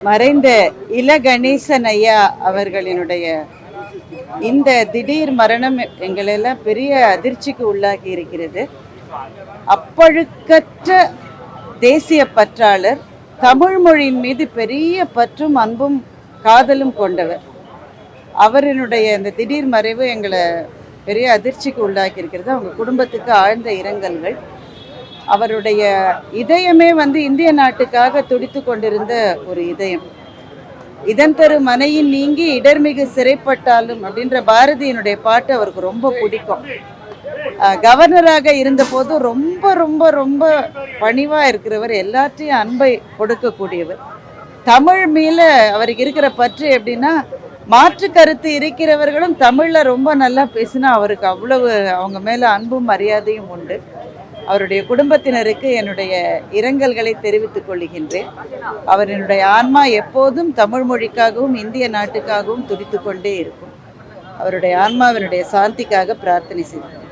மறைந்த இல கணேசன் ஐயா அவர்களினுடைய இந்த திடீர் மரணம் எங்களெல்லாம் பெரிய அதிர்ச்சிக்கு உள்ளாகி இருக்கிறது. அப்பழுக்கற்ற தேசிய பற்றாளர், தமிழ் மொழியின் மீது பெரிய பற்றும் அன்பும் காதலும் கொண்டவர். அவரினுடைய இந்த திடீர் மறைவு எங்களை பெரிய அதிர்ச்சிக்கு உள்ளாகி இருக்கிறது. அவங்க குடும்பத்துக்கு ஆழ்ந்த இரங்கல்கள். அவருடைய இதயமே இந்திய நாட்டுக்காக துடித்து கொண்டிருந்த ஒரு இதயம். இதன் தரு மனையின் நீங்கி இடர்மிகு சிறைப்பட்டாலும் அப்படின்ற பாரதியினுடைய பாட்டு அவருக்கு ரொம்ப பிடிக்கும். கவர்னராக இருந்த போது ரொம்ப ரொம்ப ரொம்ப பணிவா இருக்கிறவர், எல்லாத்தையும் அன்பை கொடுக்கக்கூடியவர். தமிழ் மேல அவருக்கு இருக்கிற பற்று எப்படின்னா, மாற்று கருத்து இருக்கிறவர்களும் தமிழ்ல ரொம்ப நல்லா பேசினா அவருக்கு அவ்வளவு அவங்க மேல அன்பும் மரியாதையும் உண்டு. அவருடைய குடும்பத்தினருக்கு என்னுடைய இரங்கல்களை தெரிவித்துக் கொள்கின்றேன். அவரினுடைய ஆன்மா எப்போதும் தமிழ் மொழிக்காகவும் இந்திய நாட்டுக்காகவும் துடித்து கொண்டே இருக்கும். அவருடைய ஆன்மாவினுடைய சாந்திக்காக பிரார்த்தனை செய்கிறேன்.